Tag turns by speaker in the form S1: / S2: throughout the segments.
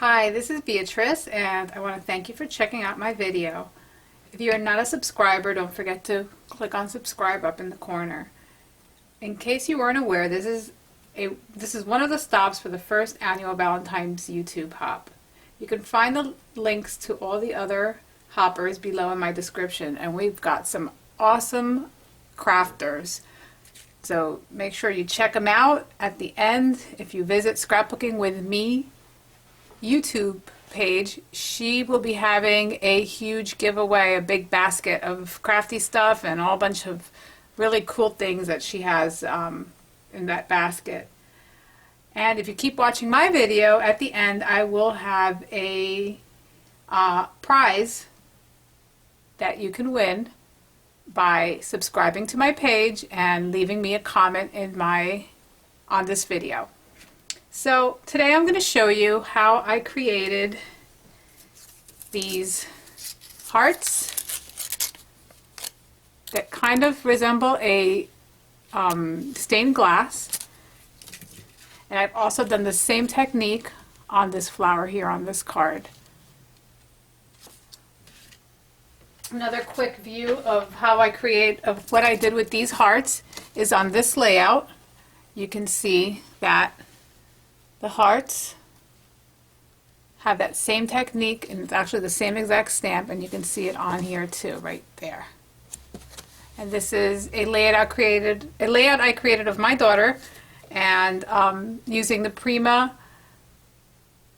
S1: Hi, this is Beatrice, and I want to thank you for checking out my video. If you are not a subscriber, don't forget to click on subscribe up in the corner. In case you weren't aware, this is one of the stops for the first annual Valentine's YouTube hop. You can find the links to all the other hoppers below in my description, and we've got some awesome crafters. So make sure you check them out at the end. If you visit Scrapbooking with Me YouTube page, she will be having a huge giveaway, a big basket of crafty stuff and a whole bunch of really cool things that she has in that basket. And if you keep watching my video, at the end I will have a prize that you can win by subscribing to my page and leaving me a comment on this video. So today I'm going to show you how I created these hearts that kind of resemble a stained glass. And I've also done the same technique on this flower here on this card. Another quick view of what I did with these hearts is on this layout. You can see that the hearts have that same technique, and it's actually the same exact stamp, and you can see it on here too, right there. And this is a layout I created of my daughter, and using the Prima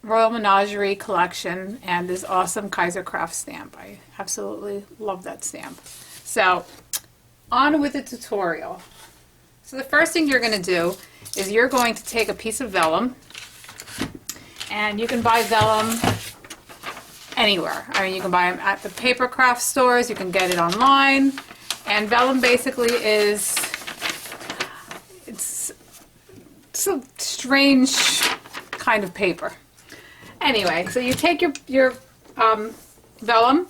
S1: Royal Menagerie collection and this awesome Kaiser Craft stamp. I absolutely love that stamp. So on with the tutorial. So the first thing you're going to do is you're going to take a piece of vellum, and you can buy vellum anywhere. I mean, you can buy them at the paper craft stores, you can get it online, and vellum basically it's a strange kind of paper. Anyway, so you take your vellum,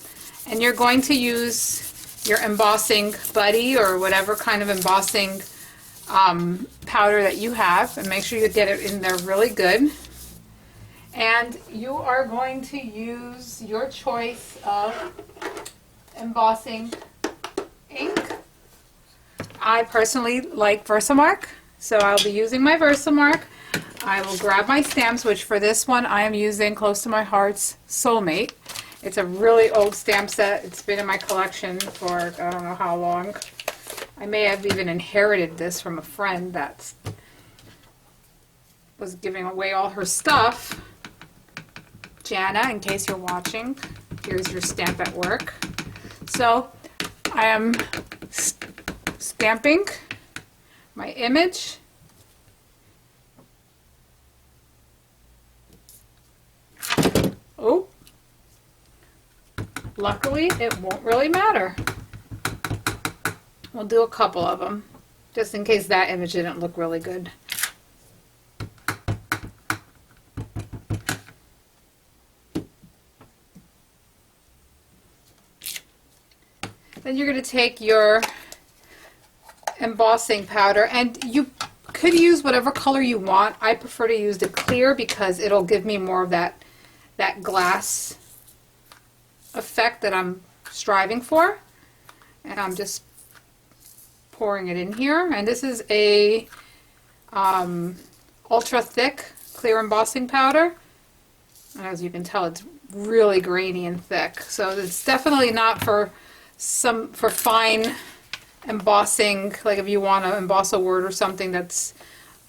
S1: and you're going to use your embossing buddy or whatever kind of embossing powder that you have, and make sure you get it in there really good. And you are going to use your choice of embossing ink. I personally like Versamark, so I'll be using my Versamark. I will grab my stamps, which for this one I am using Close to My Heart's Soulmate. It's a really old stamp set. It's been in my collection for I don't know how long. I may have even inherited this from a friend that was giving away all her stuff. Jana, in case you're watching, here's your stamp at work. So I am stamping my image. Oh, luckily it won't really matter. We'll do a couple of them, just in case that image didn't look really good. Then you're going to take your embossing powder, and you could use whatever color you want. I prefer to use the clear because it'll give me more of that glass effect that I'm striving for. And I'm just pouring it in here, and this is a ultra thick clear embossing powder. And as you can tell, it's really grainy and thick, so it's definitely not for fine embossing. Like if you want to emboss a word or something that's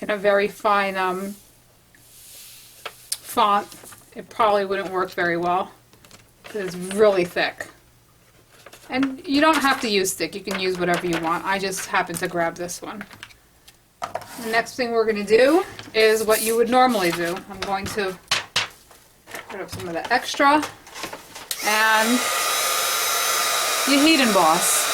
S1: in a very fine font, it probably wouldn't work very well because it's really thick. And you don't have to use thick, you can use whatever you want. I just happen to grab this one. The next thing we're going to do is what you would normally do. I'm going to put up some of the extra, and you heat emboss.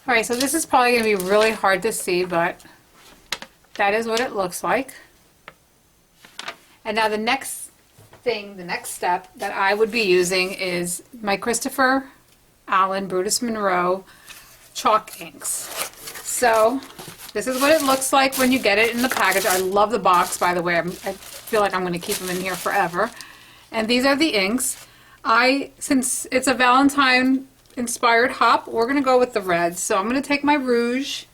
S1: Alright, so this is probably going to be really hard to see, but that is what it looks like. And now the next thing, the next step that I would be using is my Christopher Allen Brutus Monroe chalk inks. So this is what it looks like when you get it in the package. I love the box, by the way. I feel like I'm going to keep them in here forever. And these are the inks. Since it's a Valentine inspired hop, we're going to go with the reds. So I'm going to take my rouge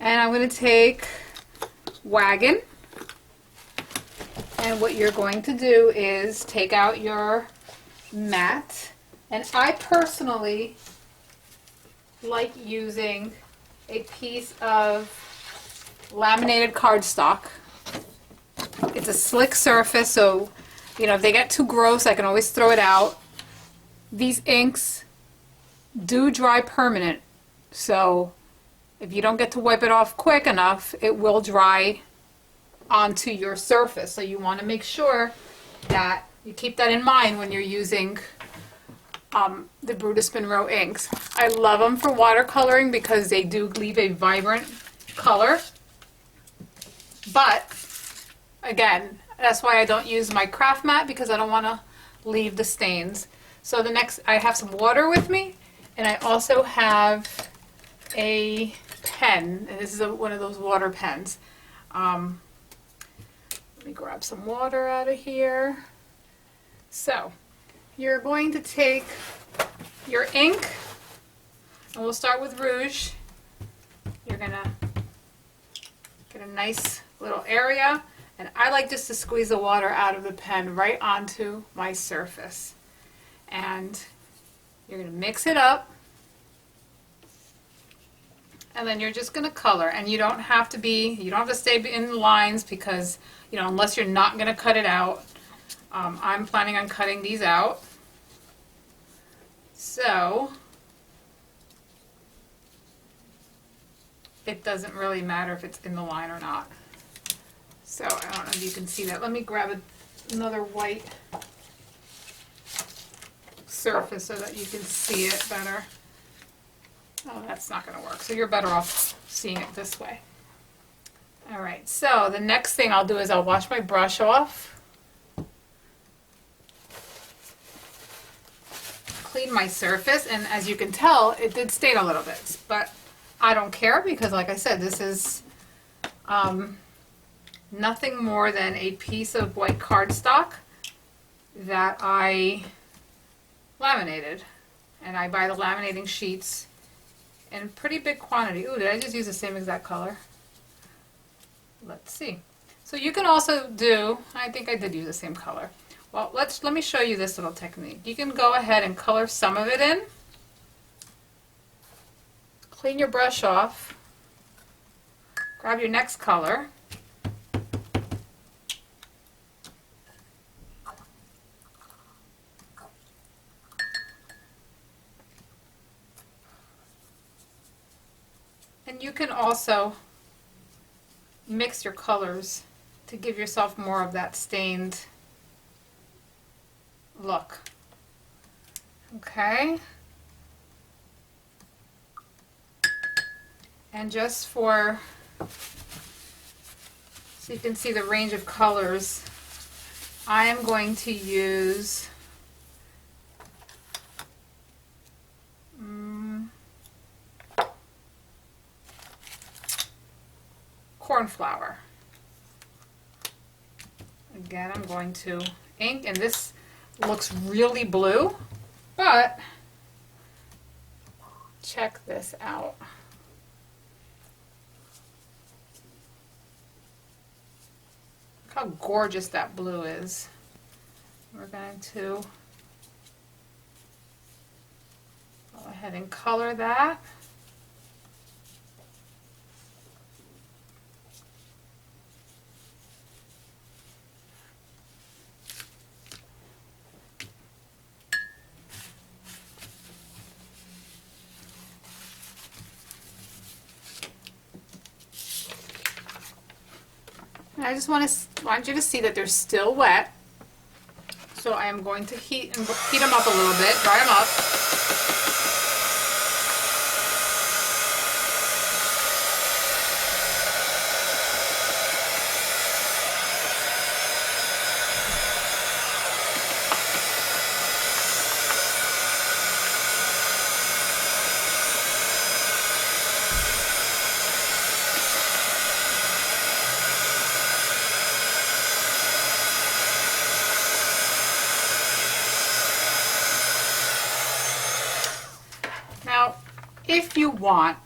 S1: and I'm going to take Wagon. And what you're going to do is take out your matte. And I personally like using a piece of laminated cardstock. It's a slick surface, so you know, if they get too gross, I can always throw it out. These inks do dry permanent, so if you don't get to wipe it off quick enough, it will dry onto your surface. So you want to make sure that you keep that in mind when you're using the Brutus Monroe inks. I love them for watercoloring because they do leave a vibrant color. But again, that's why I don't use my craft mat, because I don't want to leave the stains. So the next, I have some water with me, and I also have a pen, and this is one of those water pens. Let me grab some water out of here. So you're going to take your ink, and we'll start with rouge. You're gonna get a nice little area, and I like just to squeeze the water out of the pen right onto my surface. And you're gonna mix it up, and then you're just gonna color. And you don't have to stay in the lines, because you know, unless you're not gonna cut it out. I'm planning on cutting these out. So it doesn't really matter if it's in the line or not. So I don't know if you can see that. Let me grab another white surface so that you can see it better. Oh, that's not going to work. So you're better off seeing it this way. All right, so the next thing I'll do is I'll wash my brush off. Clean my surface, and as you can tell, it did stain a little bit, but I don't care, because like I said, this is nothing more than a piece of white cardstock that I laminated, and I buy the laminating sheets in pretty big quantity. Ooh, did I just use the same exact color? Let's see. So you can also do, I think I did use the same color. Well, let me show you this little technique. You can go ahead and color some of it in. Clean your brush off. Grab your next color. And you can also mix your colors to give yourself more of that stained look. Okay. And just so you can see the range of colors, I am going to use cornflower. Again, I'm going to ink, and this looks really blue, but check this out. Look how gorgeous that blue is. We're going to go ahead and color that. I just want you to see that they're still wet. So I am going to heat them up a little bit, dry them up. want,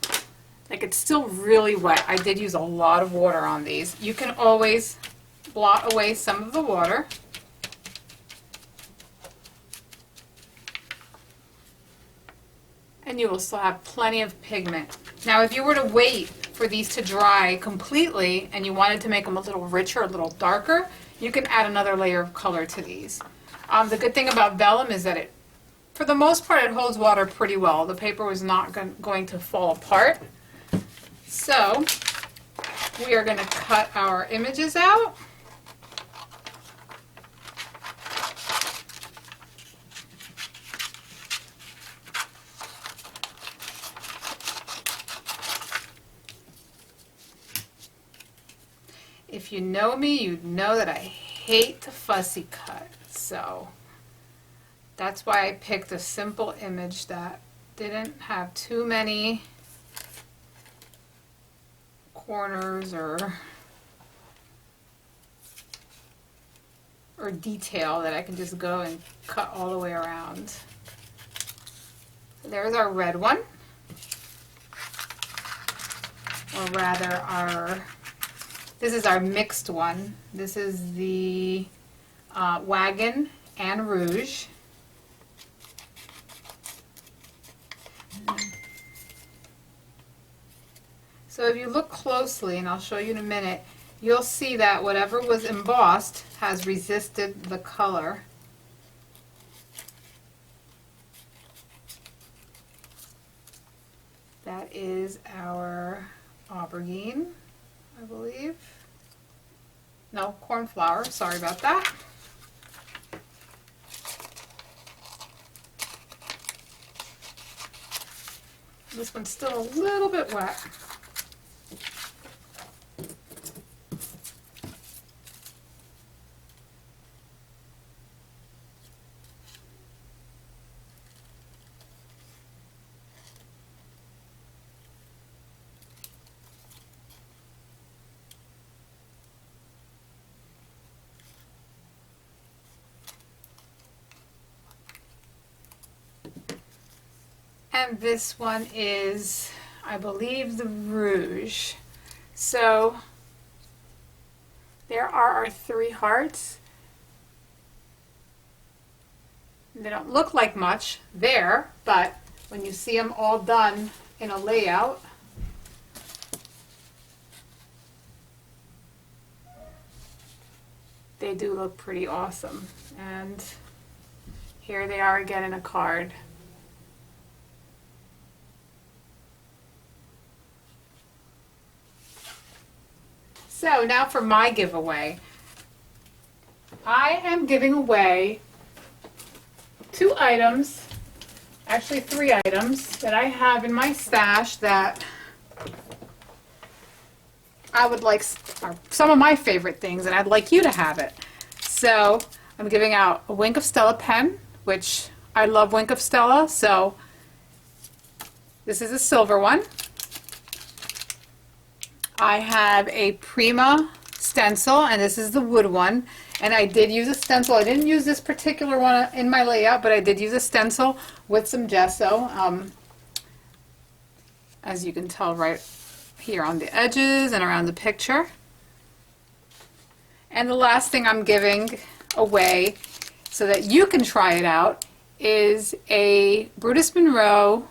S1: like it's still really wet. I did use a lot of water on these. You can always blot away some of the water. And you will still have plenty of pigment. Now if you were to wait for these to dry completely and you wanted to make them a little richer, a little darker, you can add another layer of color to these. The good thing about vellum is that it, for the most part, it holds water pretty well. The paper was not going to fall apart. So we are going to cut our images out. If you know me, you know that I hate to fussy cut. So that's why I picked a simple image that didn't have too many corners or detail that I can just go and cut all the way around. So there's our red one, or rather this is our mixed one. This is the Wagon and Rouge. So if you look closely, and I'll show you in a minute, you'll see that whatever was embossed has resisted the color. That is our aubergine, I believe. No, cornflower, sorry about that. This one's still a little bit wet. And this one is, I believe, the Rouge. So there are our 3 hearts. They don't look like much there, but when you see them all done in a layout, they do look pretty awesome. And here they are again in a card. So now for my giveaway. I am giving away 2 items, actually 3 items that I have in my stash that I would like, are some of my favorite things, and I'd like you to have it. So I'm giving out a Wink of Stella pen, which I love Wink of Stella, so this is a silver one. I have a Prima stencil, and this is the wood one. And I did use a stencil. I didn't use this particular one in my layout, but I did use a stencil with some gesso. As you can tell right here on the edges and around the picture. And the last thing I'm giving away so that you can try it out is a Brutus Monroe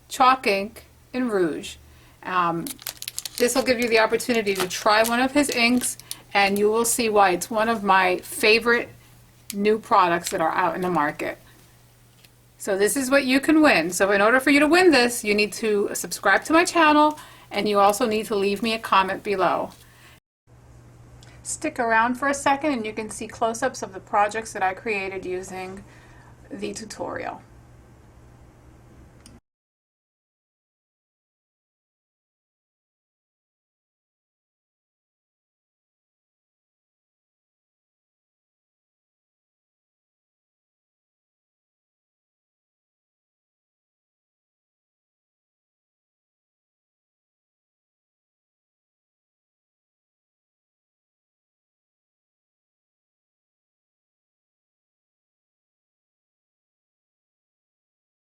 S1: chalk ink in Rouge. This will give you the opportunity to try one of his inks, and you will see why it's one of my favorite new products that are out in the market. So this is what you can win. So in order for you to win this, you need to subscribe to my channel, and you also need to leave me a comment below. Stick around for a second and you can see close-ups of the projects that I created using the tutorial.